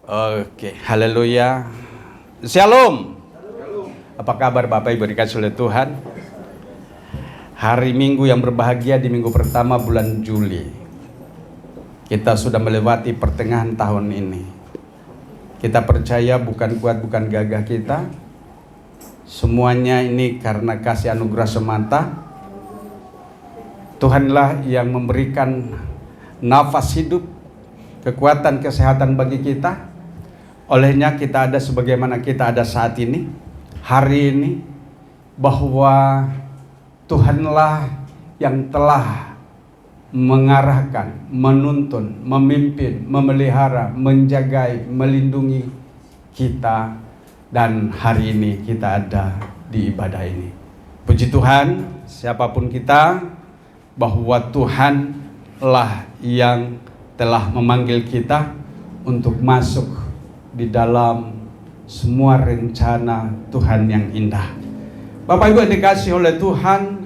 Oke, haleluya. Shalom. Apa kabar Bapak Ibu dikasih oleh Tuhan? Hari Minggu yang berbahagia di minggu pertama bulan Juli. Kita sudah melewati pertengahan tahun ini. Kita percaya bukan kuat, bukan gagah kita. Semuanya ini karena kasih anugerah semata. Tuhanlah yang memberikan nafas hidup, kekuatan, kesehatan bagi kita. Olehnya kita ada sebagaimana kita ada saat ini, hari ini, bahwa Tuhanlah yang telah mengarahkan, menuntun, memimpin, memelihara, menjagai, melindungi kita, dan hari ini kita ada di ibadah ini. Puji Tuhan, siapapun kita, bahwa Tuhanlah yang telah memanggil kita untuk masuk di dalam semua rencana Tuhan yang indah. Bapak Ibu yang dikasih oleh Tuhan,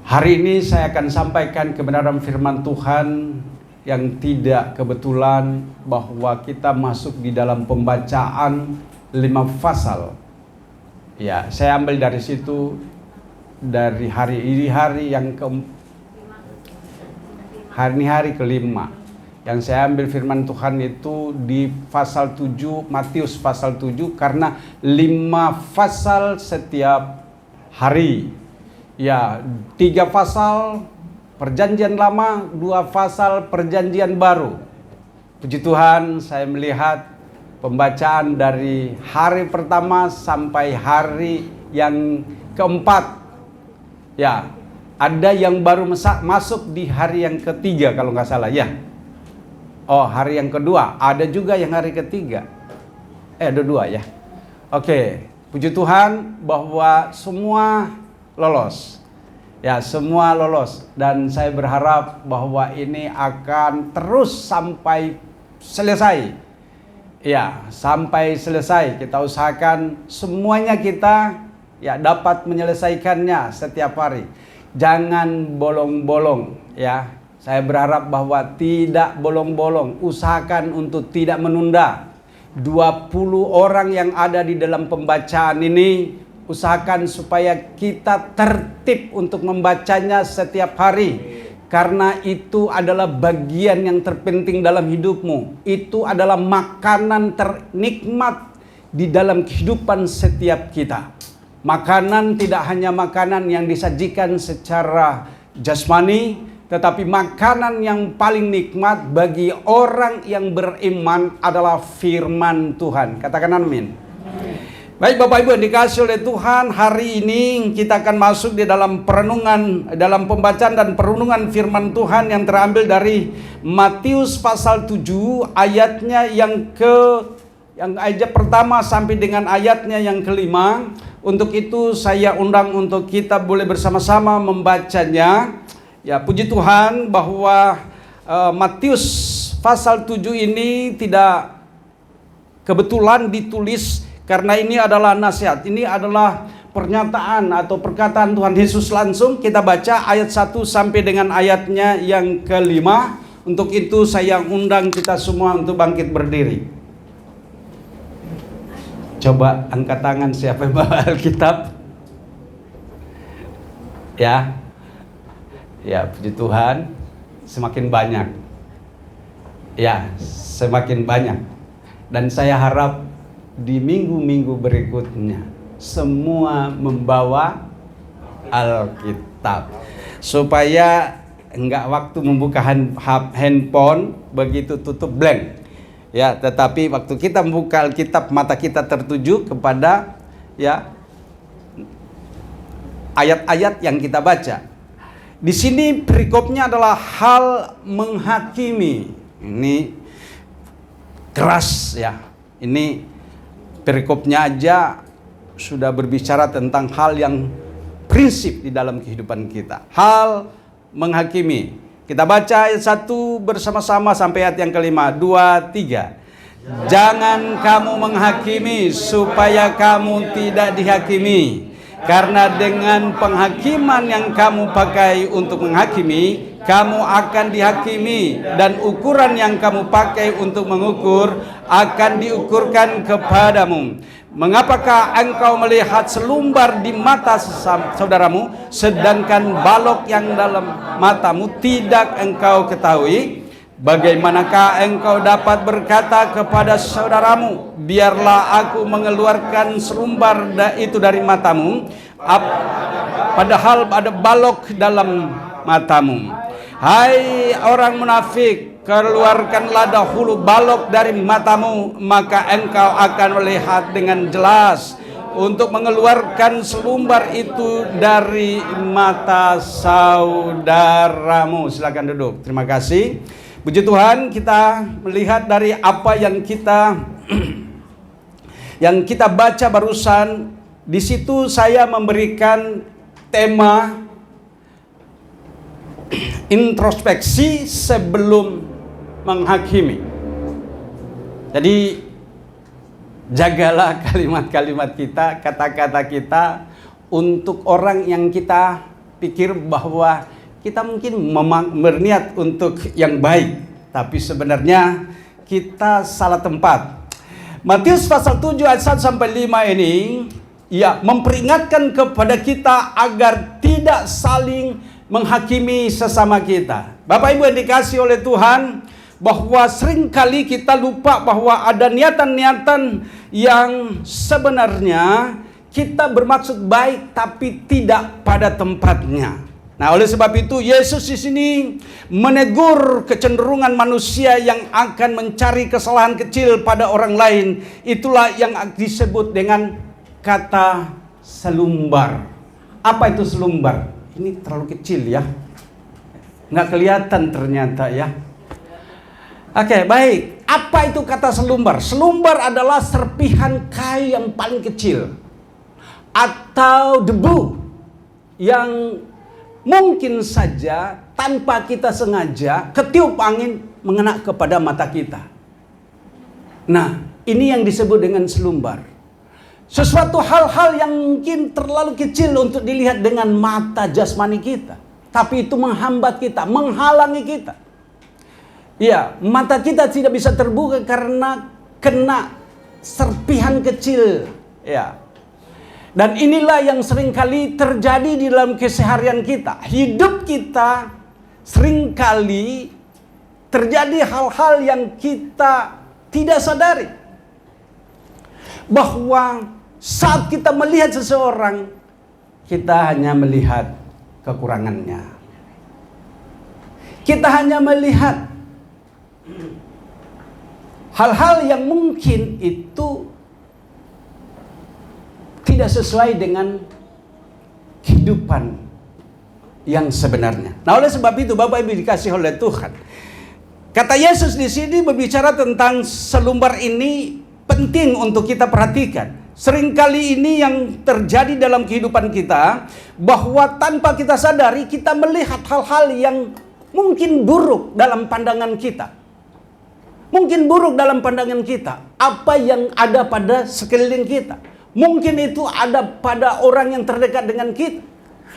hari ini saya akan sampaikan kebenaran firman Tuhan yang tidak kebetulan, bahwa kita masuk di dalam pembacaan 5 pasal. Ya, saya ambil dari situ, dari hari yang hari kelima. Yang saya ambil firman Tuhan itu di pasal 7, Matius pasal 7, karena 5 pasal setiap hari. Ya, 3 pasal perjanjian lama, 2 pasal perjanjian baru. Puji Tuhan, saya melihat pembacaan dari hari pertama sampai hari yang keempat. Ya, ada yang baru masuk di hari yang ketiga kalau nggak salah ya. Oh, hari yang kedua, ada juga yang hari ketiga. Ada 2 ya. Oke, puji Tuhan bahwa semua lolos. Ya, semua lolos. Dan saya berharap bahwa ini akan terus sampai selesai. Ya, sampai selesai. Kita usahakan semuanya kita ya dapat menyelesaikannya setiap hari. Jangan bolong-bolong ya. Saya berharap bahwa tidak bolong-bolong. Usahakan untuk tidak menunda. 20 orang yang ada di dalam pembacaan ini, usahakan supaya kita tertib untuk membacanya setiap hari. Karena itu adalah bagian yang terpenting dalam hidupmu. Itu adalah makanan ternikmat di dalam kehidupan setiap kita. Makanan tidak hanya makanan yang disajikan secara jasmani, tetapi makanan yang paling nikmat bagi orang yang beriman adalah firman Tuhan. Katakan amin. Baik Bapak Ibu yang dikasih oleh Tuhan, hari ini kita akan masuk di dalam perenungan, dalam pembacaan dan perenungan firman Tuhan yang terambil dari Matius pasal 7 ayatnya yang ayat pertama sampai dengan ayatnya yang kelima. Untuk itu saya undang untuk kita boleh bersama-sama membacanya. Ya, puji Tuhan bahwa Matius pasal 7 ini tidak kebetulan ditulis, karena ini adalah nasihat. Ini adalah pernyataan atau perkataan Tuhan Yesus langsung. Kita baca ayat 1 sampai dengan ayatnya yang kelima. Untuk itu saya undang kita semua untuk bangkit berdiri. Coba angkat tangan siapa yang bawa Alkitab. Ya. Ya, puji Tuhan, semakin banyak. Ya, semakin banyak. Dan saya harap di minggu-minggu berikutnya semua membawa Alkitab. Supaya enggak waktu membuka handphone begitu tutup blank. Ya, tetapi waktu kita membuka Alkitab, mata kita tertuju kepada ya ayat-ayat yang kita baca. Di sini perikopnya adalah hal menghakimi. Ini keras ya. Ini perikopnya aja sudah berbicara tentang hal yang prinsip di dalam kehidupan kita. Hal menghakimi. Kita baca ayat 1 bersama-sama sampai ayat yang kelima. 2, 3. Jangan kamu menghakimi supaya kamu tidak dihakimi. Karena dengan penghakiman yang kamu pakai untuk menghakimi, kamu akan dihakimi, dan ukuran yang kamu pakai untuk mengukur akan diukurkan kepadamu. Mengapakah engkau melihat selumbar di mata saudaramu, sedangkan balok yang dalam matamu tidak engkau ketahui? Bagaimanakah engkau dapat berkata kepada saudaramu, biarlah aku mengeluarkan selumbar itu dari matamu, padahal ada balok dalam matamu? Hai orang munafik, keluarkanlah dahulu balok dari matamu, maka engkau akan melihat dengan jelas untuk mengeluarkan selumbar itu dari mata saudaramu. Silakan duduk. Terima kasih. Puji Tuhan, kita melihat dari apa yang kita baca barusan. Di situ saya memberikan tema introspeksi sebelum menghakimi. Jadi jagalah kalimat-kalimat kita, kata-kata kita untuk orang yang kita pikir bahwa kita mungkin berniat untuk yang baik, tapi sebenarnya kita salah tempat. Matius pasal 7 ayat 1 sampai 5 ini memperingatkan kepada kita agar tidak saling menghakimi sesama kita. Bapak Ibu yang dikasihi oleh Tuhan, bahwa seringkali kita lupa bahwa ada niatan-niatan yang sebenarnya kita bermaksud baik tapi tidak pada tempatnya. Nah, oleh sebab itu Yesus di sini menegur kecenderungan manusia yang akan mencari kesalahan kecil pada orang lain. Itulah yang disebut dengan kata selumbar. Apa itu selumbar? Ini terlalu kecil ya, nggak kelihatan ternyata ya. Oke, baik. Apa itu kata selumbar? Selumbar adalah serpihan kayu yang paling kecil atau debu yang mungkin saja tanpa kita sengaja ketiup angin mengena kepada mata kita. Nah, ini yang disebut dengan selumbar. Sesuatu hal-hal yang mungkin terlalu kecil untuk dilihat dengan mata jasmani kita, tapi itu menghambat kita, menghalangi kita. Ya, mata kita tidak bisa terbuka karena kena serpihan kecil. Ya. Dan inilah yang seringkali terjadi di dalam keseharian kita. Hidup kita seringkali terjadi hal-hal yang kita tidak sadari. Bahwa saat kita melihat seseorang, kita hanya melihat kekurangannya. Kita hanya melihat hal-hal yang mungkin itu tidak sesuai dengan kehidupan yang sebenarnya. Nah, oleh sebab itu Bapak Ibu dikasihi oleh Tuhan, kata Yesus di sini berbicara tentang selumbar ini penting untuk kita perhatikan. Seringkali ini yang terjadi dalam kehidupan kita, bahwa tanpa kita sadari kita melihat hal-hal yang mungkin buruk dalam pandangan kita. Mungkin buruk dalam pandangan kita. Apa yang ada pada sekeliling kita. Mungkin itu ada pada orang yang terdekat dengan kita.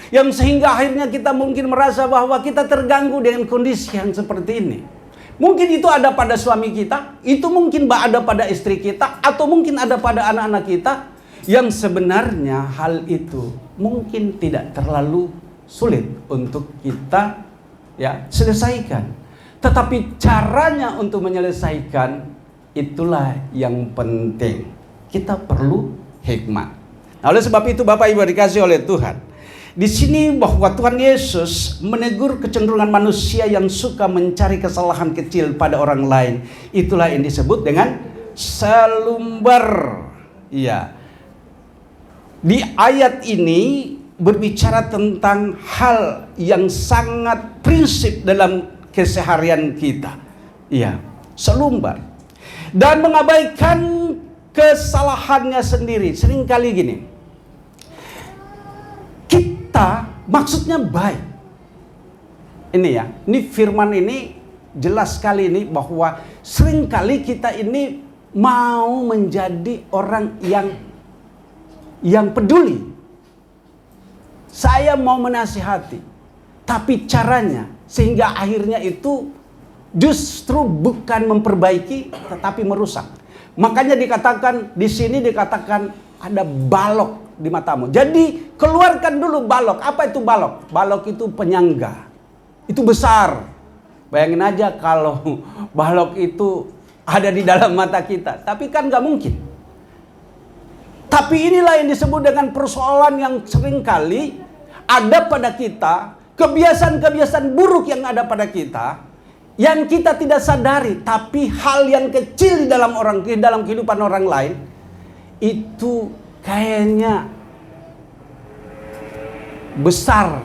Yang sehingga akhirnya kita mungkin merasa bahwa kita terganggu dengan kondisi yang seperti ini. Mungkin itu ada pada suami kita, itu mungkin ada pada istri kita, atau mungkin ada pada anak-anak kita, yang sebenarnya hal itu mungkin tidak terlalu sulit untuk kita selesaikan. Tetapi caranya untuk menyelesaikan itulah yang penting. Kita perlu hikmat. Nah, oleh sebab itu Bapak Ibu dikasihi oleh Tuhan, di sini bahwa Tuhan Yesus menegur kecenderungan manusia yang suka mencari kesalahan kecil pada orang lain. Itulah yang disebut dengan selumbar. Iya. Di ayat ini berbicara tentang hal yang sangat prinsip dalam keseharian kita. Iya, selumbar. Dan mengabaikan kesalahannya sendiri. Seringkali gini, kita maksudnya baik. Ini ya, ini firman ini jelas sekali ini bahwa seringkali kita ini mau menjadi orang yang peduli. Saya mau menasihati. Tapi caranya sehingga akhirnya itu justru bukan memperbaiki tetapi merusak. Makanya dikatakan di sini dikatakan ada balok di matamu. Jadi keluarkan dulu balok. Apa itu balok? Balok itu penyangga. Itu besar. Bayangin aja kalau balok itu ada di dalam mata kita. Tapi kan gak mungkin. Tapi inilah yang disebut dengan persoalan yang seringkali ada pada kita. Kebiasaan-kebiasaan buruk yang ada pada kita. Yang kita tidak sadari. Tapi hal yang kecil di dalam kehidupan orang lain. Itu kayaknya besar.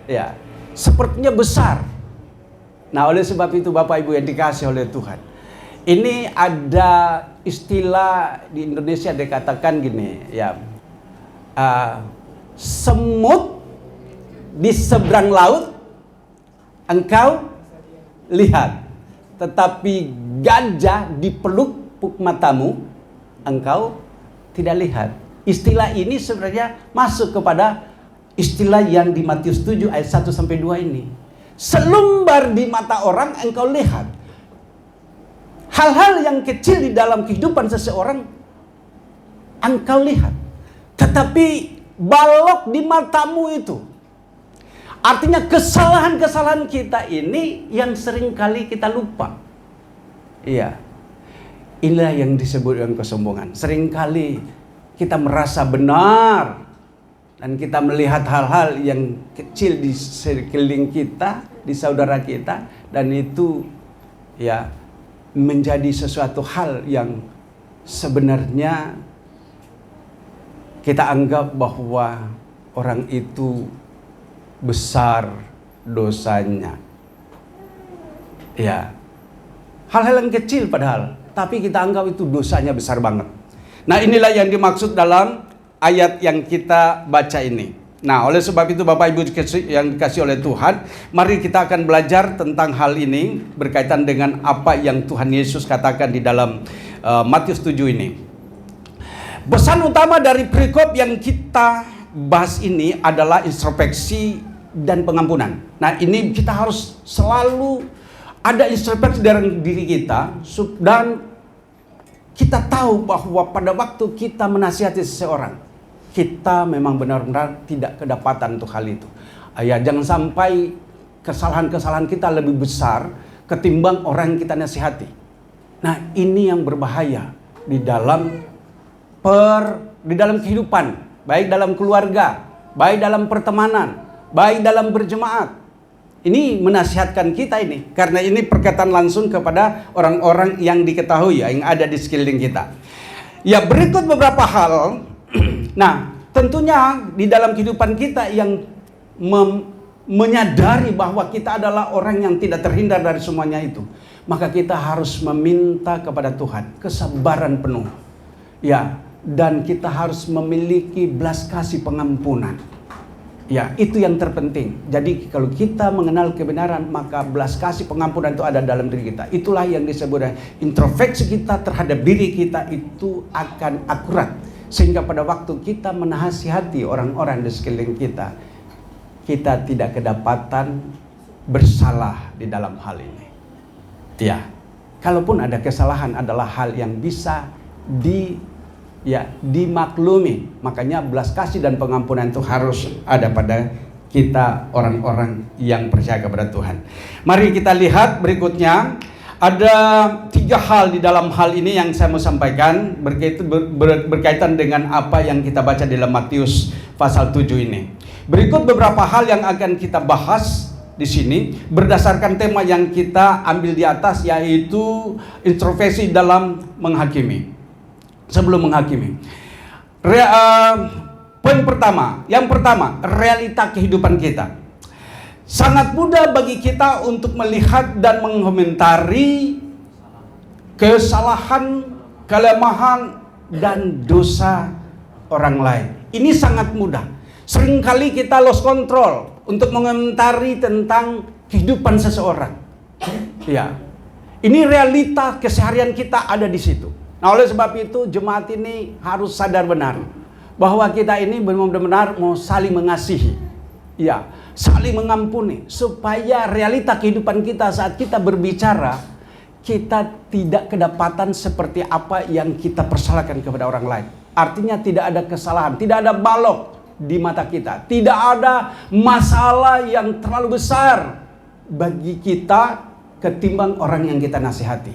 Ya, sepertinya besar. Nah, oleh sebab itu Bapak Ibu yang dikasih oleh Tuhan. Ini ada istilah di Indonesia dikatakan gini, ya. Semut di seberang laut engkau lihat, tetapi gajah di pelupuk matamu engkau tidak lihat. Istilah ini sebenarnya masuk kepada istilah yang di Matius 7 ayat 1 sampai 2 ini. Selumbar di mata orang engkau lihat. Hal-hal yang kecil di dalam kehidupan seseorang engkau lihat. Tetapi balok di matamu itu, artinya kesalahan-kesalahan kita ini yang sering kali kita lupa. Iya. Inilah yang disebut dengan kesombongan. Seringkali kita merasa benar dan kita melihat hal-hal yang kecil di sekeliling kita, di saudara kita, dan itu ya menjadi sesuatu hal yang sebenarnya kita anggap bahwa orang itu besar dosanya. Ya. Hal-hal yang kecil padahal, tapi kita anggap itu dosanya besar banget. Nah, inilah yang dimaksud dalam ayat yang kita baca ini. Nah, oleh sebab itu Bapak Ibu yang dikasih oleh Tuhan, mari kita akan belajar tentang hal ini berkaitan dengan apa yang Tuhan Yesus katakan di dalam Matius 7 ini. Pesan utama dari perikop yang kita bahas ini adalah introspeksi dan pengampunan. Nah, ini kita harus selalu ada introspeksi dalam diri kita dan kita tahu bahwa pada waktu kita menasihati seseorang, kita memang benar-benar tidak kedapatan untuk hal itu. Ya, jangan sampai kesalahan-kesalahan kita lebih besar ketimbang orang yang kita nasihati. Nah, ini yang berbahaya di dalam kehidupan, baik dalam keluarga, baik dalam pertemanan, baik dalam berjemaat. Ini menasihatkan kita ini, karena ini perkataan langsung kepada orang-orang yang diketahui, yang ada di sekeliling kita. Ya, berikut beberapa hal. Nah, tentunya di dalam kehidupan kita yang menyadari bahwa kita adalah orang yang tidak terhindar dari semuanya itu, maka kita harus meminta kepada Tuhan kesabaran penuh. Ya, dan kita harus memiliki belas kasih pengampunan. Ya, itu yang terpenting. Jadi kalau kita mengenal kebenaran, maka belas kasih pengampunan itu ada dalam diri kita. Itulah yang disebut introspeksi kita terhadap diri kita itu akan akurat. Sehingga pada waktu kita menasihati orang-orang di sekeliling kita, kita tidak kedapatan bersalah di dalam hal ini. Ya, kalaupun ada kesalahan adalah hal yang bisa dimaklumi. Makanya belas kasih dan pengampunan itu harus ada pada kita orang-orang yang percaya kepada Tuhan. Mari kita lihat berikutnya. Ada 3 hal di dalam hal ini yang saya mau sampaikan berkaitan dengan apa yang kita baca di dalam Matius pasal 7 ini. Berikut beberapa hal yang akan kita bahas di sini berdasarkan tema yang kita ambil di atas, yaitu introspeksi dalam menghakimi. Sebelum menghakimi, poin pertama, yang pertama, realita kehidupan kita. Sangat mudah bagi kita untuk melihat dan mengomentari kesalahan, kelemahan, dan dosa orang lain. Ini sangat mudah. Seringkali kita lost control untuk mengomentari tentang kehidupan seseorang. Ya, ini realita keseharian kita ada di situ. Nah, oleh sebab itu jemaat ini harus sadar benar bahwa kita ini benar-benar mau saling mengasihi. Ya, saling mengampuni supaya realita kehidupan kita saat kita berbicara, kita tidak kedapatan seperti apa yang kita persalahkan kepada orang lain. Artinya tidak ada kesalahan, tidak ada balok di mata kita, tidak ada masalah yang terlalu besar bagi kita ketimbang orang yang kita nasihati.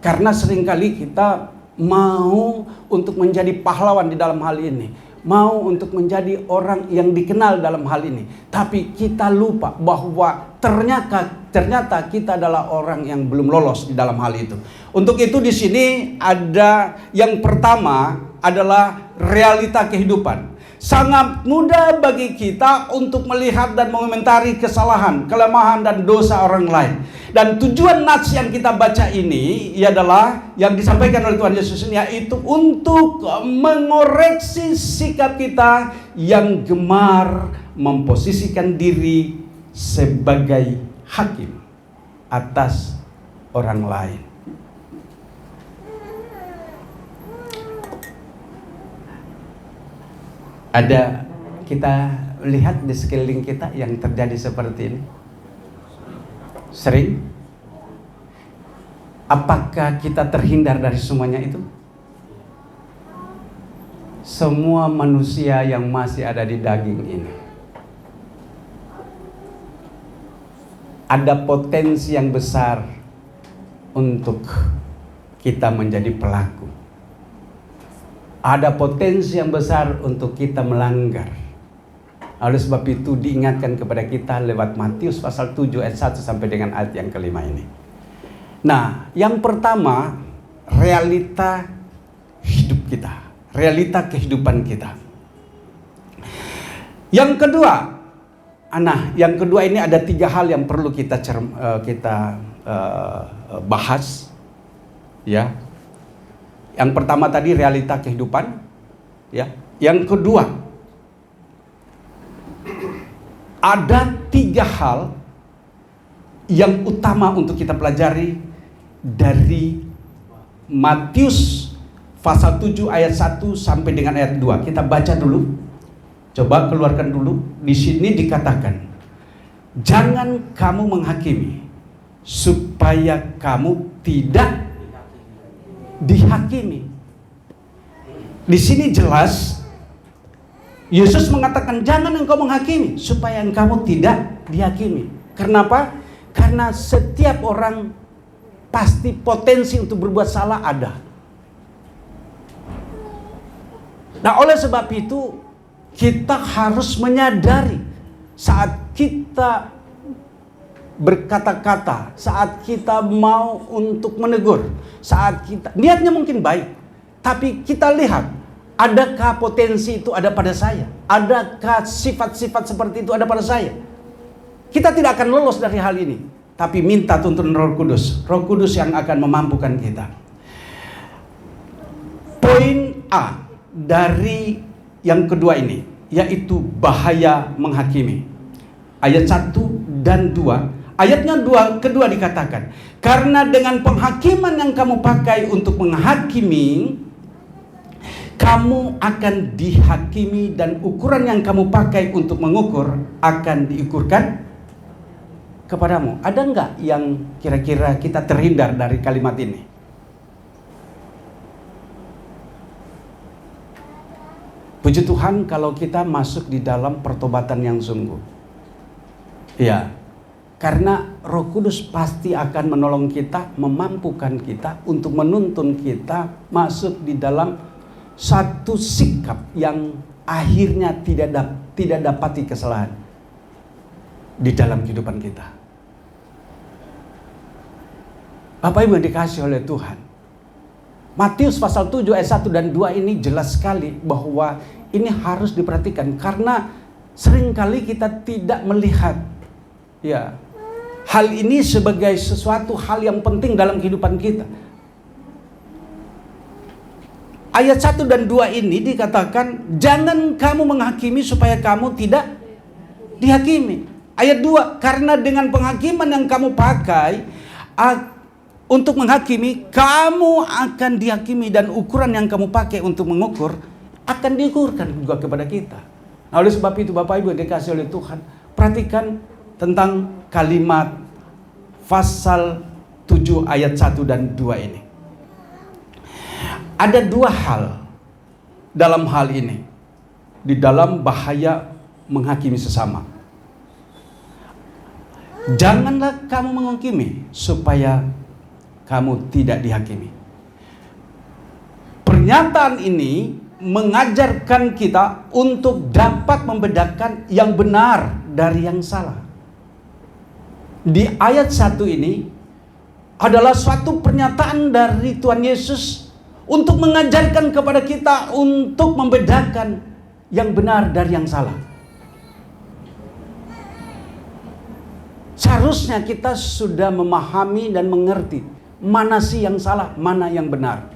Karena seringkali kita mau untuk menjadi pahlawan di dalam hal ini, mau untuk menjadi orang yang dikenal dalam hal ini, tapi kita lupa bahwa ternyata kita adalah orang yang belum lolos di dalam hal itu. Untuk itu di sini ada yang pertama adalah realita kehidupan. Sangat mudah bagi kita untuk melihat dan mengomentari kesalahan, kelemahan dan dosa orang lain. Dan tujuan nats yang kita baca ini adalah yang disampaikan oleh Tuhan Yesus ini, yaitu untuk mengoreksi sikap kita yang gemar memposisikan diri sebagai hakim atas orang lain. Ada kita lihat di sekeliling kita yang terjadi seperti ini? Sering? Apakah kita terhindar dari semuanya itu? Semua manusia yang masih ada di daging ini ada potensi yang besar untuk kita menjadi pelaku. Ada potensi yang besar untuk kita melanggar. Oleh sebab itu diingatkan kepada kita lewat Matius pasal 7 ayat 1 sampai dengan ayat yang kelima ini. Nah, yang pertama, realita hidup kita, realita kehidupan kita. Yang kedua ini ada 3 hal yang perlu kita bahas, ya. Yang pertama tadi realita kehidupan, ya. Yang kedua, ada 3 hal yang utama untuk kita pelajari dari Matius pasal 7 ayat 1 sampai dengan ayat 2. Kita baca dulu. Coba keluarkan dulu. Di sini dikatakan, jangan kamu menghakimi supaya kamu tidak dihakimi. Di sini jelas Yesus mengatakan jangan engkau menghakimi supaya engkau tidak dihakimi. Kenapa? Karena setiap orang pasti potensi untuk berbuat salah ada. Nah, oleh sebab itu kita harus menyadari saat kita berkata-kata, saat kita mau untuk menegur, saat kita niatnya mungkin baik, tapi kita lihat adakah potensi itu ada pada saya, adakah sifat-sifat seperti itu ada pada saya. Kita tidak akan lolos dari hal ini, tapi minta tuntunan Roh Kudus yang akan memampukan kita. Poin A dari yang kedua ini, yaitu bahaya menghakimi. Ayat 1 dan 2. Ayatnya kedua dikatakan, karena dengan penghakiman yang kamu pakai untuk menghakimi, kamu akan dihakimi, dan ukuran yang kamu pakai untuk mengukur akan diukurkan kepadamu. Ada enggak yang kira-kira kita terhindar dari kalimat ini? Puji Tuhan kalau kita masuk di dalam pertobatan yang sungguh. Ya. Karena Roh Kudus pasti akan menolong kita, memampukan kita untuk menuntun kita masuk di dalam satu sikap yang akhirnya tidak dapati kesalahan di dalam kehidupan kita. Bapak Ibu yang dikasihi oleh Tuhan, Matius pasal 7 ayat 1 dan 2 ini jelas sekali bahwa ini harus diperhatikan, karena seringkali kita tidak melihat hal ini sebagai sesuatu hal yang penting dalam kehidupan kita. Ayat 1 dan 2 ini dikatakan, jangan kamu menghakimi supaya kamu tidak dihakimi. Ayat 2, karena dengan penghakiman yang kamu pakai untuk menghakimi, kamu akan dihakimi, dan ukuran yang kamu pakai untuk mengukur akan diukurkan juga kepada kita. Nah, oleh sebab itu Bapak Ibu yang dikasih oleh Tuhan, perhatikan tentang kalimat pasal 7 ayat 1 dan 2 ini. Ada dua hal dalam hal ini, di dalam bahaya menghakimi sesama. Janganlah kamu menghakimi supaya kamu tidak dihakimi. Pernyataan ini mengajarkan kita untuk dapat membedakan yang benar dari yang salah. Di ayat 1 ini adalah suatu pernyataan dari Tuhan Yesus untuk mengajarkan kepada kita untuk membedakan yang benar dari yang salah. Seharusnya kita sudah memahami dan mengerti mana sih yang salah, mana yang benar.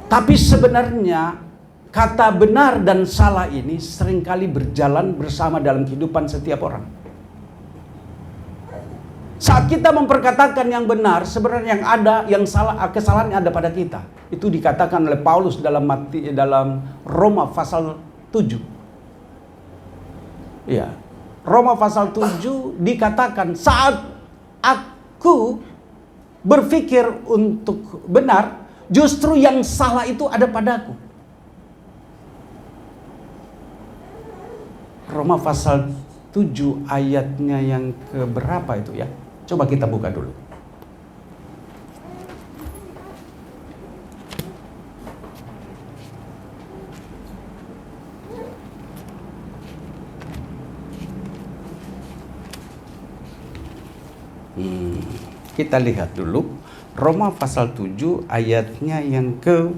Tapi sebenarnya kata benar dan salah ini seringkali berjalan bersama dalam kehidupan setiap orang. Saat kita memperkatakan yang benar, sebenarnya yang ada, yang salah, kesalahan ada pada kita. Itu dikatakan oleh Paulus dalam Roma pasal 7. Ya, Roma pasal 7 dikatakan, saat aku berpikir untuk benar, justru yang salah itu ada padaku. Roma pasal 7 ayatnya yang keberapa itu ya? Coba kita buka dulu. Kita lihat dulu Roma pasal 7 ayatnya yang ke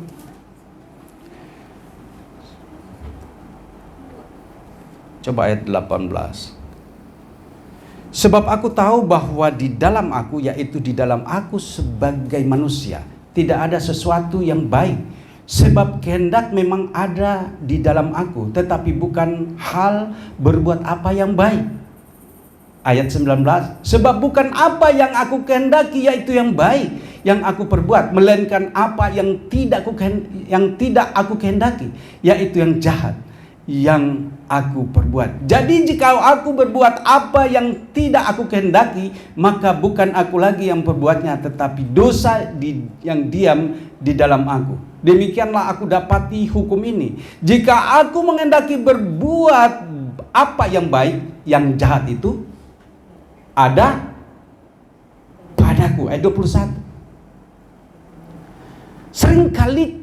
coba ayat 18. Sebab aku tahu bahwa di dalam aku, yaitu di dalam aku sebagai manusia, tidak ada sesuatu yang baik. Sebab kehendak memang ada di dalam aku, tetapi bukan hal berbuat apa yang baik. Ayat 19, sebab bukan apa yang aku kehendaki, yaitu yang baik, yang aku perbuat, melainkan apa yang tidak aku kehendaki, yaitu yang jahat, yang aku perbuat. Jadi jika aku berbuat apa yang tidak aku kehendaki, maka bukan aku lagi yang perbuatnya, tetapi dosa yang diam di dalam aku. Demikianlah aku dapati hukum ini. Jika aku menghendaki berbuat apa yang baik, yang jahat itu ada padaku. Ayat 21. Seringkali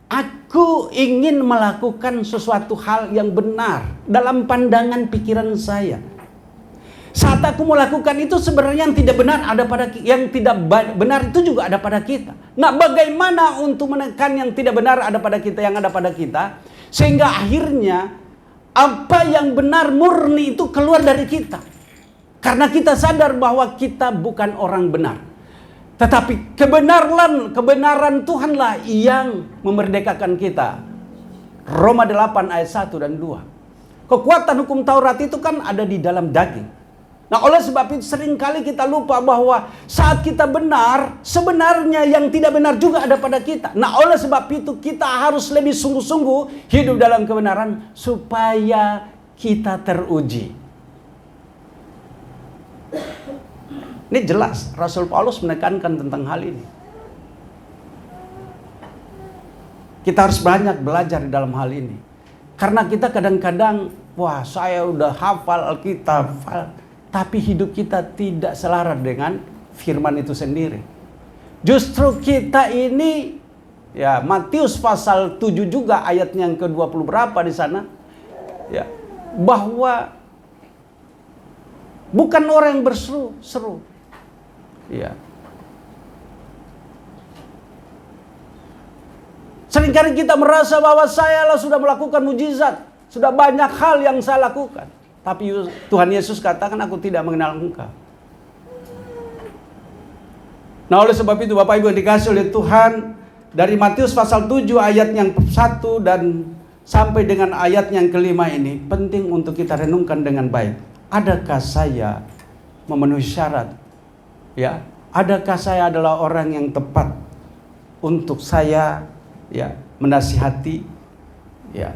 aku ingin melakukan sesuatu hal yang benar dalam pandangan pikiran saya. Saat aku melakukan itu, sebenarnya yang tidak benar ada pada yang tidak benar itu juga ada pada kita. Nah, bagaimana untuk menekan yang tidak benar ada pada kita, yang ada pada kita, sehingga akhirnya apa yang benar murni itu keluar dari kita. Karena kita sadar bahwa kita bukan orang benar. Tetapi kebenaran Tuhanlah yang memerdekakan kita. Roma 8 ayat 1 dan 2. Kekuatan hukum Taurat itu kan ada di dalam daging. Nah, oleh sebab itu seringkali kita lupa bahwa saat kita benar, sebenarnya yang tidak benar juga ada pada kita. Nah, oleh sebab itu kita harus lebih sungguh-sungguh hidup dalam kebenaran supaya kita teruji. Ini jelas Rasul Paulus menekankan tentang hal ini. Kita harus banyak belajar di dalam hal ini. Karena kita kadang-kadang, wah saya udah hafal Alkitab, tapi hidup kita tidak selaras dengan firman itu sendiri. Justru kita ini, ya Matius pasal 7 juga ayatnya yang ke-20 berapa di sana, ya, bahwa bukan orang yang berseru-seru. Ya. Seringkali kita merasa bahwa saya sudah melakukan mujizat, sudah banyak hal yang saya lakukan. Tapi Tuhan Yesus katakan, aku tidak mengenal engkau. Nah, oleh sebab itu Bapak Ibu yang dikasih oleh Tuhan, dari Matius pasal 7 ayat yang 1 dan sampai dengan ayat yang kelima ini penting untuk kita renungkan dengan baik. Adakah saya memenuhi syarat? Ya, adakah saya adalah orang yang tepat untuk saya, ya, menasihati, ya,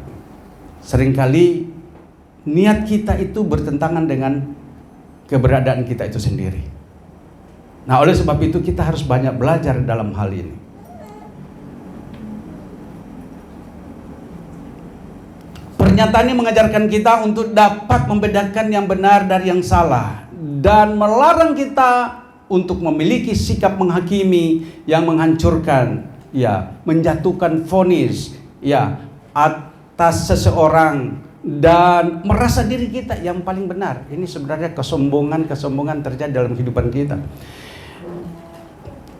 seringkali niat kita itu bertentangan dengan keberadaan kita itu sendiri. Nah, oleh sebab itu kita harus banyak belajar dalam hal ini. Pernyataan ini mengajarkan kita untuk dapat membedakan yang benar dari yang salah, dan melarang kita untuk memiliki sikap menghakimi yang menghancurkan, ya, menjatuhkan vonis, ya, atas seseorang dan merasa diri kita yang paling benar. Ini sebenarnya kesombongan terjadi dalam kehidupan kita.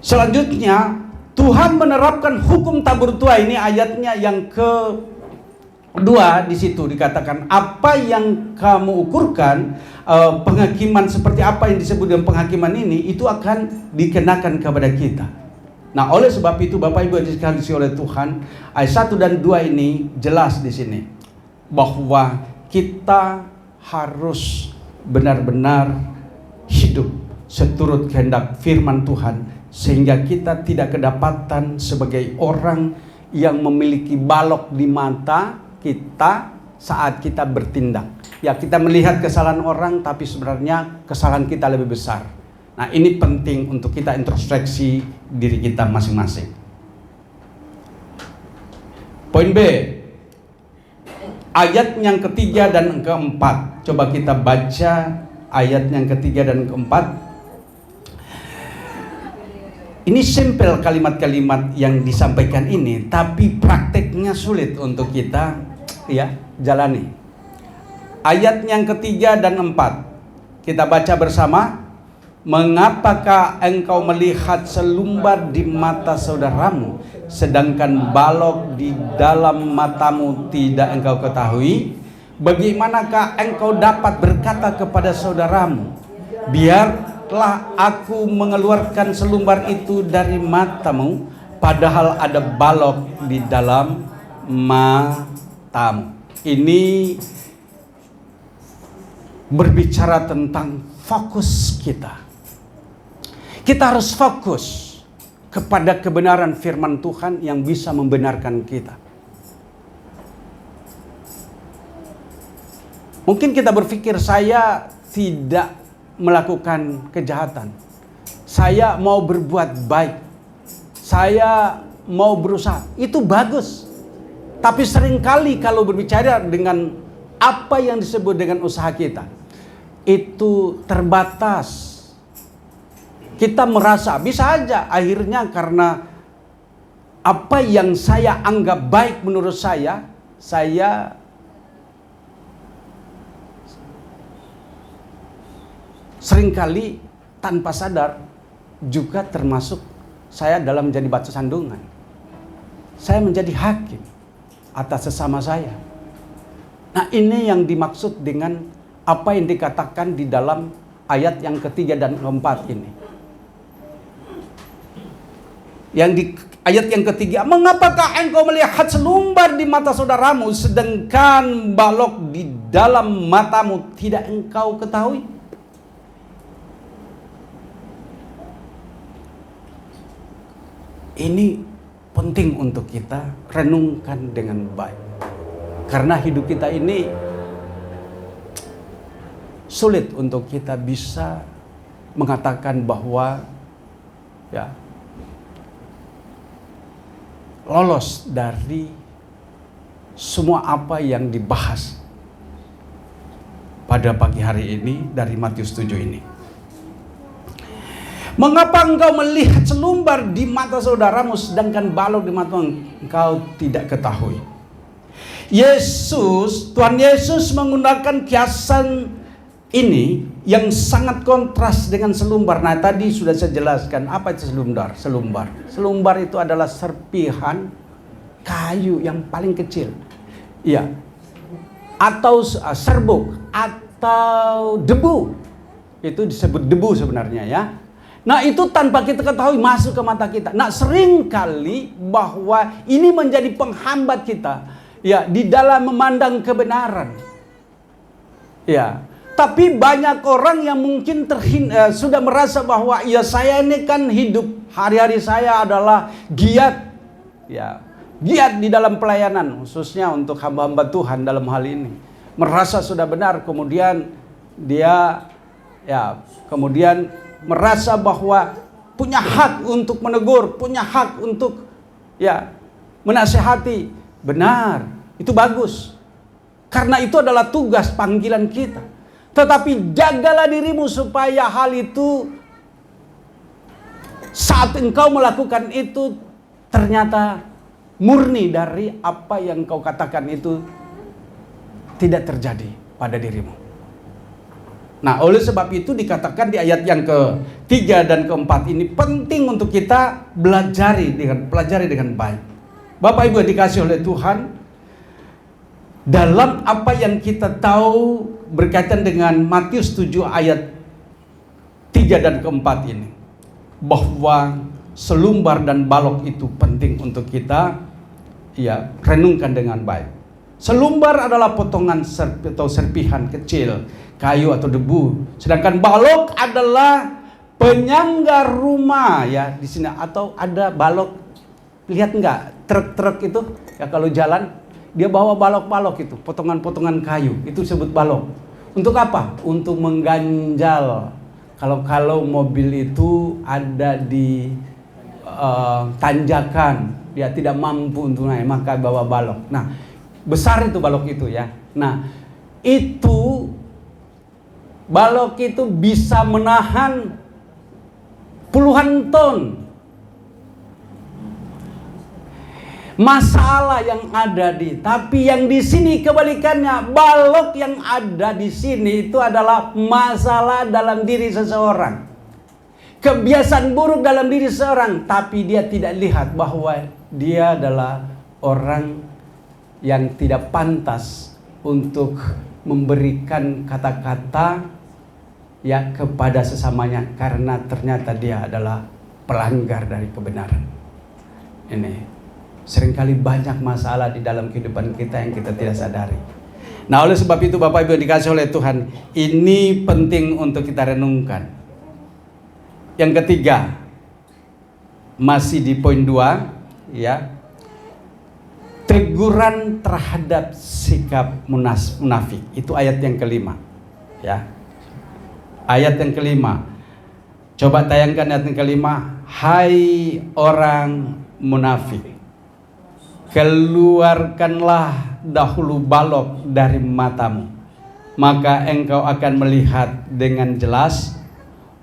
Selanjutnya, Tuhan menerapkan hukum tabur tuai. Ini ayatnya yang kedua. Di situ dikatakan, apa yang kamu ukurkan, penghakiman seperti apa yang disebut dengan penghakiman ini, itu akan dikenakan kepada kita. Nah, oleh sebab itu Bapak Ibu yang dikasihi oleh Tuhan, ayat 1 dan 2 ini jelas di sini bahwa kita harus benar-benar hidup seturut kehendak firman Tuhan, sehingga kita tidak kedapatan sebagai orang yang memiliki balok di mata kita saat kita bertindak. Ya, kita melihat kesalahan orang, tapi sebenarnya kesalahan kita lebih besar. Nah, ini penting untuk kita introspeksi diri kita masing-masing. Poin B, ayat yang ketiga dan keempat. Coba kita baca ayat yang ketiga dan keempat. Ini simpel kalimat-kalimat yang disampaikan ini, tapi prakteknya sulit untuk kita, ya, jalani. Ayat yang ketiga dan empat, kita baca bersama. Mengapakah engkau melihat selumbar di mata saudaramu, sedangkan balok di dalam matamu tidak engkau ketahui? Bagaimanakah engkau dapat berkata kepada saudaramu, biarlah aku mengeluarkan selumbar itu dari matamu, padahal ada balok di dalam matamu. Ini berbicara tentang fokus kita. Kita harus fokus kepada kebenaran firman Tuhan yang bisa membenarkan kita. Mungkin kita berpikir, saya tidak melakukan kejahatan, saya mau berbuat baik, saya mau berusaha. Itu bagus. Tapi seringkali kalau berbicara dengan apa yang disebut dengan usaha kita, itu terbatas. Kita merasa bisa aja akhirnya karena apa yang saya anggap baik menurut saya seringkali tanpa sadar juga termasuk saya dalam menjadi batu sandungan. Saya menjadi hakim atas sesama saya. Nah, ini yang dimaksud dengan apa yang dikatakan di dalam ayat yang ketiga dan keempat ini. Yang di ayat yang ketiga, mengapakah engkau melihat selumbar di mata saudaramu, sedangkan balok di dalam matamu tidak engkau ketahui? Ini penting untuk kita renungkan dengan baik. Karena hidup kita ini sulit untuk kita bisa mengatakan bahwa, ya, lolos dari semua apa yang dibahas pada pagi hari ini dari Matius 7 ini. Mengapa engkau melihat selumbar di mata saudaramu, sedangkan balok di mata engkau tidak ketahui? Tuhan Yesus menggunakan kiasan ini yang sangat kontras dengan selumbar. Nah, tadi sudah saya jelaskan apa itu selumbar. Selumbar itu adalah serpihan kayu yang paling kecil, ya, atau serbuk atau debu. Itu disebut debu sebenarnya, ya. Nah, itu tanpa kita ketahui masuk ke mata kita. Nah, seringkali bahwa ini menjadi penghambat kita, ya, di dalam memandang kebenaran, ya. Tapi banyak orang yang mungkin sudah merasa bahwa, ya, saya ini kan hidup hari-hari saya adalah giat, ya, giat di dalam pelayanan, khususnya untuk hamba-hamba Tuhan dalam hal ini. Merasa sudah benar, kemudian dia kemudian merasa bahwa punya hak untuk menegur, punya hak untuk menasihati. Benar, itu bagus. Karena itu adalah tugas panggilan kita. Tetapi jagalah dirimu supaya hal itu, saat engkau melakukan itu, ternyata murni dari apa yang kau katakan itu tidak terjadi pada dirimu. Nah, oleh sebab itu dikatakan di ayat yang ke-3 dan ke-4 ini penting untuk kita pelajari dengan baik. Bapak Ibu dikasih oleh Tuhan, dalam apa yang kita tahu berkaitan dengan Matius 7 ayat 3 dan ke-4 ini, bahwa selumbar dan balok itu penting untuk kita renungkan dengan baik. Selumbar adalah potongan atau serpihan kecil, kayu atau debu. Sedangkan balok adalah penyangga rumah di sini. Atau ada balok, lihat enggak truk-truk itu kalau jalan dia bawa balok-balok itu, potongan-potongan kayu, itu disebut balok. Untuk apa? Untuk mengganjal. Kalau mobil itu ada di tanjakan, dia tidak mampu untuk naik, maka bawa balok. Nah, besar itu balok itu ya. Nah, itu balok itu bisa menahan puluhan ton. Masalah yang ada tapi yang di sini kebalikannya, balok yang ada di sini itu adalah masalah dalam diri seseorang. Kebiasaan buruk dalam diri seseorang, tapi dia tidak lihat bahwa dia adalah orang yang tidak pantas untuk memberikan kata-kata kepada sesamanya, karena ternyata dia adalah pelanggar dari kebenaran. Ini seringkali banyak masalah di dalam kehidupan kita yang kita tidak sadari. Nah, oleh sebab itu Bapak Ibu yang dikasih oleh Tuhan, ini penting untuk kita renungkan. Yang ketiga, masih di poin 2, teguran terhadap sikap munafik. Itu ayat yang kelima. Ayat yang kelima. Coba tayangkan ayat yang kelima. Hai orang munafik, keluarkanlah dahulu balok dari matamu, maka engkau akan melihat dengan jelas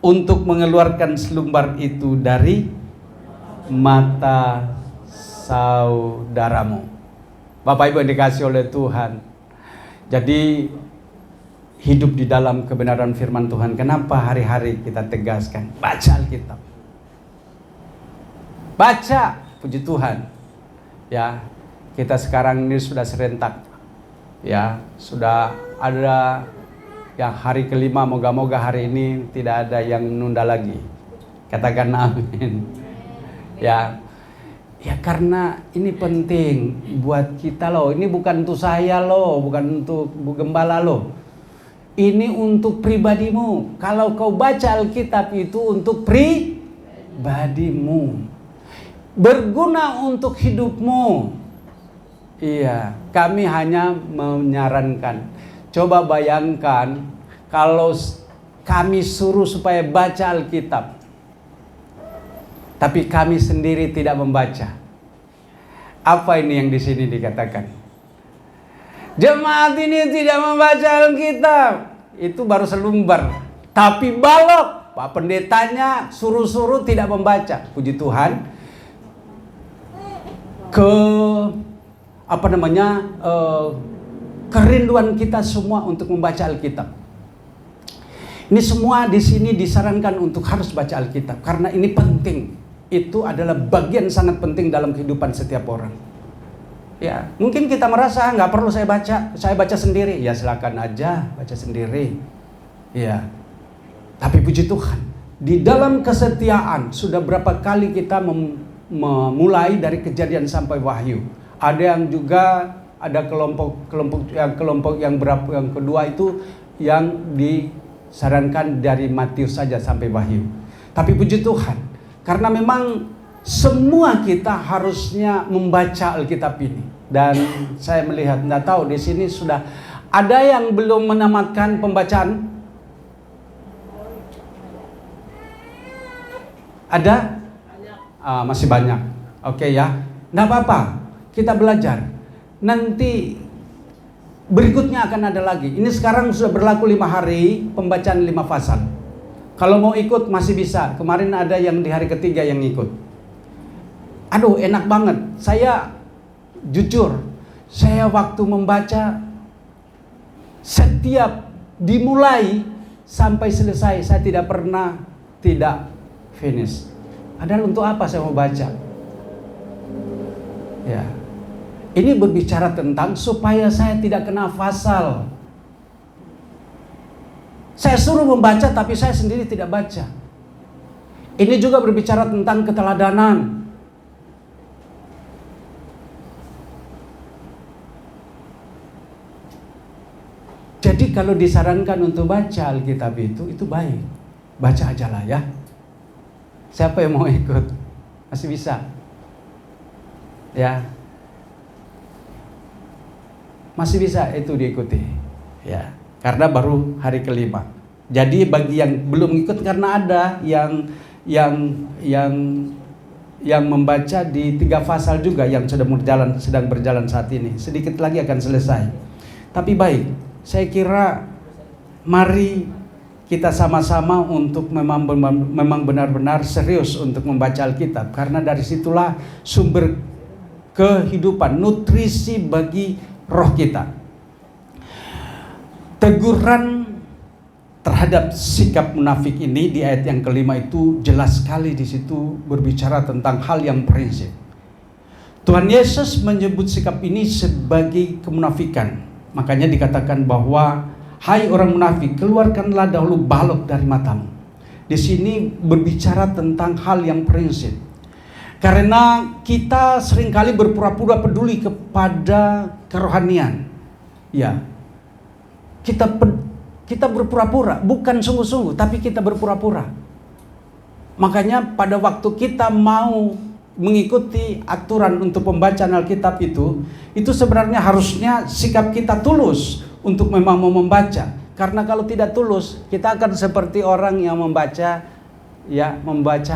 untuk mengeluarkan selumbar itu dari mata saudaramu. Bapak Ibu yang dikasih oleh Tuhan, jadi hidup di dalam kebenaran firman Tuhan. Kenapa hari-hari kita tegaskan? Baca Alkitab. Baca, puji Tuhan. Kita sekarang ini sudah serentak. Sudah ada yang hari kelima, moga-moga hari ini tidak ada yang nunda lagi. Katakan amin. Karena ini penting buat kita loh. Ini bukan untuk saya loh, bukan untuk Bu Gembala loh. Ini untuk pribadimu. Kalau kau baca Alkitab itu untuk pribadimu, berguna untuk hidupmu. Kami hanya menyarankan. Coba bayangkan kalau kami suruh supaya baca Alkitab, tapi kami sendiri tidak membaca. Apa ini yang di sini dikatakan? Jemaat ini tidak membaca Alkitab. Itu baru selumbar. Tapi balok, Pak pendetanya suruh-suruh tidak membaca. Puji Tuhan. Kerinduan kita semua untuk membaca Alkitab. Ini semua di sini disarankan untuk harus baca Alkitab karena ini penting. Itu adalah bagian sangat penting dalam kehidupan setiap orang. Mungkin kita merasa nggak perlu saya baca sendiri. Silakan aja baca sendiri. Tapi puji Tuhan, di dalam kesetiaan sudah berapa kali kita memulai dari Kejadian sampai Wahyu. Ada yang juga ada kelompok yang kedua itu yang disarankan dari Matius saja sampai Wahyu. Tapi puji Tuhan, karena memang semua kita harusnya membaca Alkitab ini. Dan saya melihat, tidak tahu di sini sudah ada yang belum menamatkan pembacaan? Ada? Masih banyak. Oke ya, tidak apa-apa. Kita belajar. Nanti berikutnya akan ada lagi. Ini sekarang sudah berlaku 5 hari pembacaan 5 pasal. Kalau mau ikut masih bisa. Kemarin ada yang di hari ketiga yang ikut. Aduh, enak banget. Saya jujur, saya waktu membaca setiap dimulai sampai selesai saya tidak pernah tidak finish. Padahal untuk apa saya mau baca? Ya. Ini berbicara tentang supaya saya tidak kena pasal. Saya suruh membaca tapi saya sendiri tidak baca. Ini juga berbicara tentang keteladanan. Jadi kalau disarankan untuk baca Alkitab itu baik. Baca aja lah ya. Siapa yang mau ikut? Masih bisa. Ya. Masih bisa itu diikuti. Ya. Karena baru hari kelima. Jadi bagi yang belum ikut, karena ada yang membaca di 3 pasal juga yang sedang berjalan saat ini. Sedikit lagi akan selesai. Tapi baik, saya kira mari kita sama-sama untuk memang benar-benar serius untuk membaca Alkitab, karena dari situlah sumber kehidupan, nutrisi bagi roh kita. Teguran terhadap sikap munafik ini di ayat yang kelima itu jelas sekali. Di situ berbicara tentang hal yang prinsip. Tuhan Yesus menyebut sikap ini sebagai kemunafikan. Makanya dikatakan bahwa hai orang munafik, keluarkanlah dahulu balok dari matamu. Di sini berbicara tentang hal yang prinsip. Karena kita seringkali berpura-pura peduli kepada kerohanian. Ya. Kita berpura-pura, bukan sungguh-sungguh, tapi kita berpura-pura. Makanya pada waktu kita mau mengikuti aturan untuk pembacaan Alkitab itu sebenarnya harusnya sikap kita tulus untuk memang mau membaca. Karena kalau tidak tulus, kita akan seperti orang yang membaca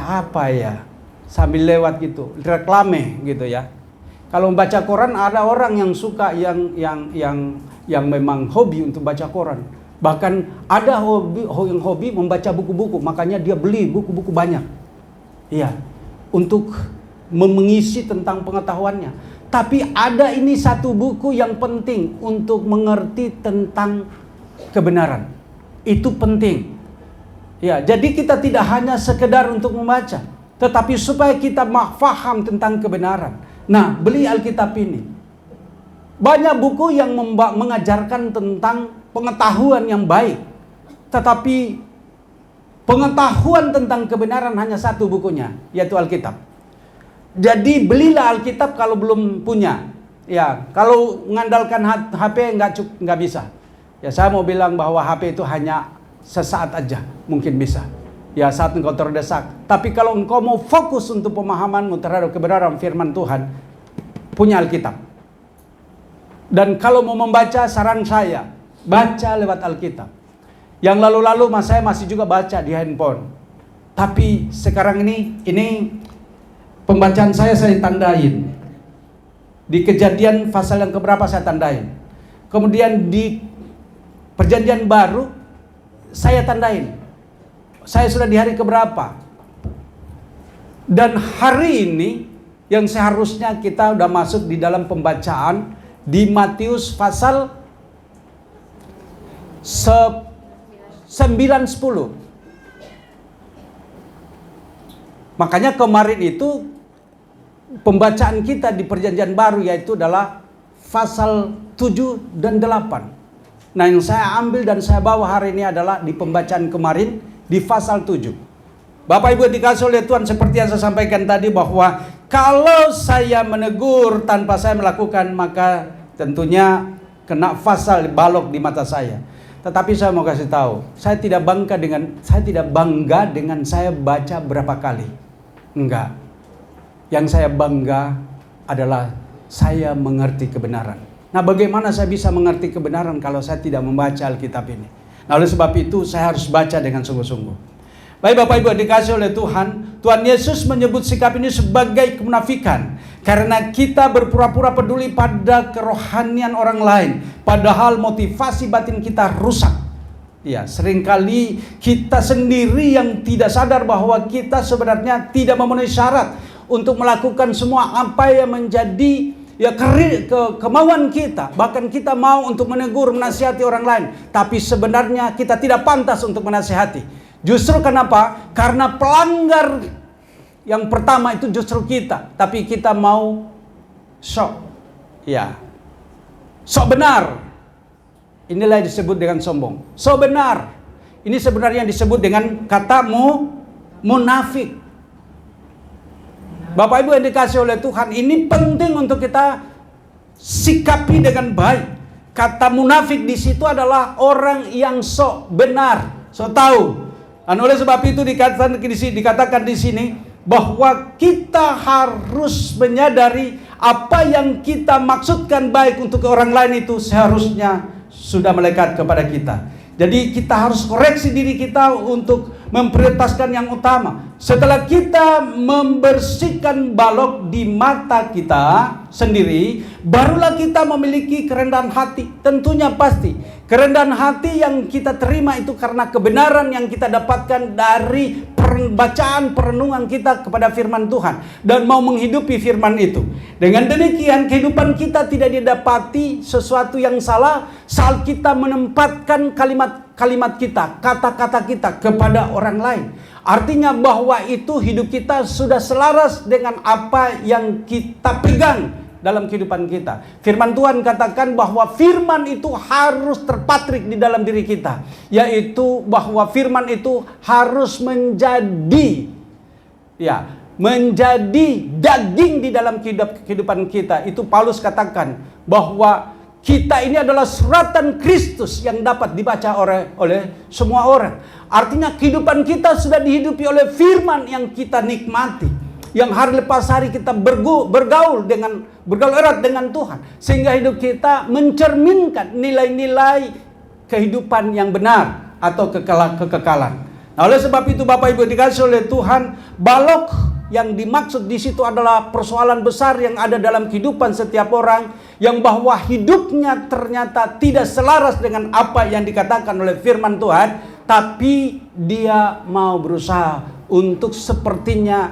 apa ya, sambil lewat gitu, reklame gitu ya. Kalau membaca koran, ada orang yang suka yang memang hobi untuk baca koran. Bahkan ada yang hobi membaca buku-buku, makanya dia beli buku-buku banyak. Iya, untuk mengisi tentang pengetahuannya. Tapi ada ini satu buku yang penting untuk mengerti tentang kebenaran. Itu penting. Ya, jadi kita tidak hanya sekedar untuk membaca, tetapi supaya kita faham tentang kebenaran. Nah, beli Alkitab ini. Banyak buku yang mengajarkan tentang pengetahuan yang baik. Tetapi pengetahuan tentang kebenaran hanya satu bukunya, yaitu Alkitab. Jadi belilah Alkitab kalau belum punya. Ya, kalau mengandalkan HP nggak bisa. Ya, saya mau bilang bahwa HP itu hanya sesaat aja mungkin bisa. Ya, saat engkau terdesak. Tapi kalau engkau mau fokus untuk pemahamanmu terhadap kebenaran firman Tuhan, punya Alkitab. Dan kalau mau membaca, saran saya, baca lewat Alkitab. Yang lalu-lalu saya masih juga baca di handphone. Tapi sekarang ini pembacaan saya tandain. Di Kejadian pasal yang keberapa saya tandain. Kemudian di Perjanjian Baru saya tandain. Saya sudah di hari keberapa. Dan hari ini yang seharusnya kita udah masuk di dalam pembacaan di Matius pasal 9-10. Makanya kemarin itu pembacaan kita di Perjanjian Baru yaitu adalah pasal 7 dan 8. Nah, yang saya ambil dan saya bawa hari ini adalah di pembacaan kemarin di pasal 7. Bapak Ibu dikasih oleh Tuhan, seperti yang saya sampaikan tadi bahwa kalau saya menegur tanpa saya melakukan, maka tentunya kena pasal balok di mata saya. Tetapi saya mau kasih tahu, saya tidak bangga dengan saya baca berapa kali. Enggak. Yang saya bangga adalah saya mengerti kebenaran. Nah, bagaimana saya bisa mengerti kebenaran kalau saya tidak membaca Alkitab ini? Nah, oleh sebab itu saya harus baca dengan sungguh-sungguh. Baik Bapak Ibu dikasih oleh Tuhan, Tuhan Yesus menyebut sikap ini sebagai kemunafikan. Karena kita berpura-pura peduli pada kerohanian orang lain, padahal motivasi batin kita rusak. Ya, seringkali kita sendiri yang tidak sadar bahwa kita sebenarnya tidak memenuhi syarat untuk melakukan semua apa yang menjadi kemauan kita. Bahkan kita mau untuk menegur, menasihati orang lain, tapi sebenarnya kita tidak pantas untuk menasihati. Justru kenapa? Karena pelanggar yang pertama itu justru kita, tapi kita mau sok benar. Inilah yang disebut dengan sombong. Sok benar. Ini sebenarnya yang disebut dengan kata munafik. Bapak Ibu yang dikasih oleh Tuhan, ini penting untuk kita sikapi dengan baik. Kata munafik di situ adalah orang yang sok benar, sok tahu. Dan oleh sebab itu dikatakan di sini bahwa kita harus menyadari apa yang kita maksudkan baik untuk orang lain itu seharusnya sudah melekat kepada kita. Jadi kita harus koreksi diri kita untuk memprioritaskan yang utama. Setelah kita membersihkan balok di mata kita sendiri, barulah kita memiliki kerendahan hati. Tentunya pasti kerendahan hati yang kita terima itu karena kebenaran yang kita dapatkan dari bacaan perenungan kita kepada firman Tuhan dan mau menghidupi firman itu. Dengan demikian kehidupan kita tidak didapati sesuatu yang salah saat kita menempatkan kalimat kita, kata-kata kita kepada orang lain. Artinya bahwa itu hidup kita sudah selaras dengan apa yang kita pegang dalam kehidupan kita. Firman Tuhan katakan bahwa firman itu harus terpatrik di dalam diri kita, yaitu bahwa firman itu harus menjadi daging di dalam kehidupan kita. Itu Paulus katakan bahwa kita ini adalah suratan Kristus yang dapat dibaca oleh semua orang. Artinya kehidupan kita sudah dihidupi oleh firman yang kita nikmati, yang hari lepas hari kita bergaul erat dengan Tuhan, sehingga hidup kita mencerminkan nilai-nilai kehidupan yang benar atau kekekalan. Nah, oleh sebab itu Bapak Ibu dikasih oleh Tuhan, balok yang dimaksud di situ adalah persoalan besar yang ada dalam kehidupan setiap orang, yang bahwa hidupnya ternyata tidak selaras dengan apa yang dikatakan oleh firman Tuhan, tapi dia mau berusaha untuk sepertinya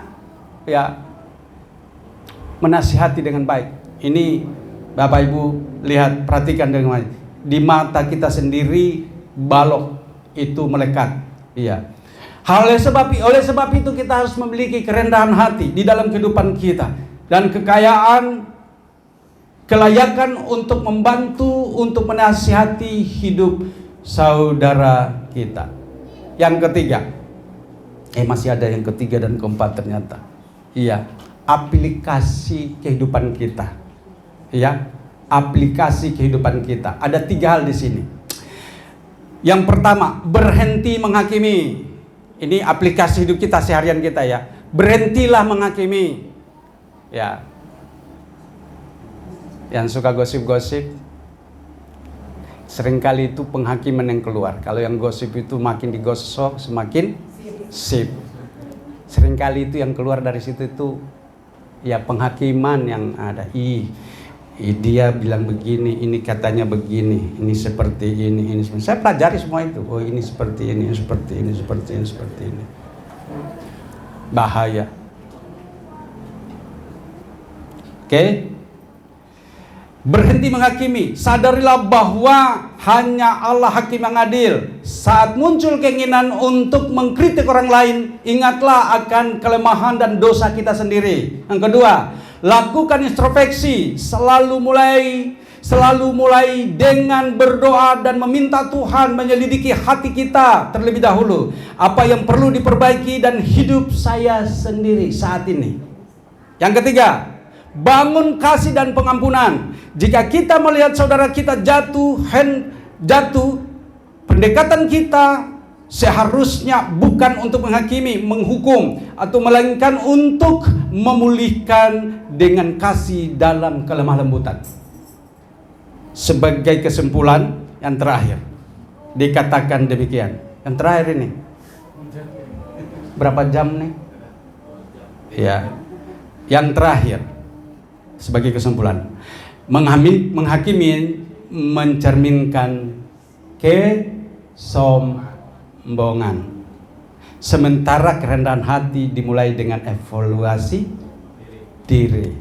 menasihati dengan baik. Ini Bapak Ibu lihat, perhatikan dengan baik. Di mata kita sendiri balok itu melekat. Iya. Oleh sebab itu kita harus memiliki kerendahan hati di dalam kehidupan kita dan kelayakan untuk membantu, untuk menasihati hidup saudara kita. Yang ketiga, masih ada yang ketiga dan keempat ternyata. Iya, aplikasi kehidupan kita. Iya, aplikasi kehidupan kita. Ada 3 hal di sini. Yang pertama, berhenti menghakimi. Ini aplikasi hidup kita seharian kita ya. Berhentilah menghakimi. Ya. Yang suka gosip-gosip, seringkali itu penghakiman yang keluar. Kalau yang gosip itu makin digosok semakin sip. Seringkali itu yang keluar dari situ itu ya penghakiman yang ada. Dia bilang begini, ini katanya begini, ini seperti ini seperti. Saya pelajari semua itu. Oh, ini seperti ini, seperti ini, seperti ini, seperti ini. Bahaya. Oke? Berhenti menghakimi. Sadarilah bahwa hanya Allah hakim yang adil. Saat muncul keinginan untuk mengkritik orang lain, ingatlah akan kelemahan dan dosa kita sendiri. Yang kedua, lakukan introspeksi. Selalu mulai dengan berdoa dan meminta Tuhan menyelidiki hati kita terlebih dahulu. Apa yang perlu diperbaiki dan hidup saya sendiri saat ini. Yang ketiga, bangun kasih dan pengampunan. Jika kita melihat saudara kita jatuh, pendekatan kita seharusnya bukan untuk menghakimi, menghukum, atau melainkan untuk memulihkan dengan kasih dalam kelemah lembutan. Sebagai kesimpulan yang terakhir, dikatakan demikian. Yang terakhir ini, berapa jam nih? Ya, yang terakhir sebagai kesimpulan, menghakimi mencerminkan kesombongan, sementara kerendahan hati dimulai dengan evaluasi diri.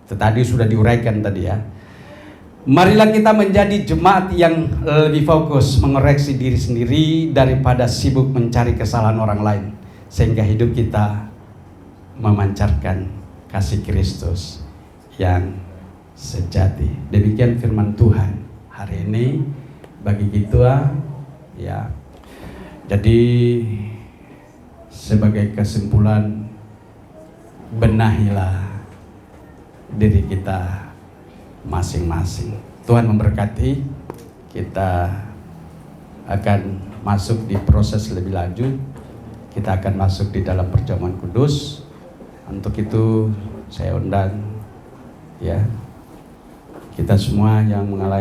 Itu tadi sudah diuraikan tadi ya. Marilah kita menjadi jemaat yang lebih fokus mengoreksi diri sendiri daripada sibuk mencari kesalahan orang lain, sehingga hidup kita memancarkan kasih Kristus yang sejati. Demikian firman Tuhan hari ini bagi kita ya. Jadi sebagai kesimpulan, benahilah diri kita masing-masing. Tuhan memberkati. Kita akan masuk di proses lebih lanjut. Kita akan masuk di dalam perjamuan kudus. Untuk itu saya undang ya kita semua yang mengalami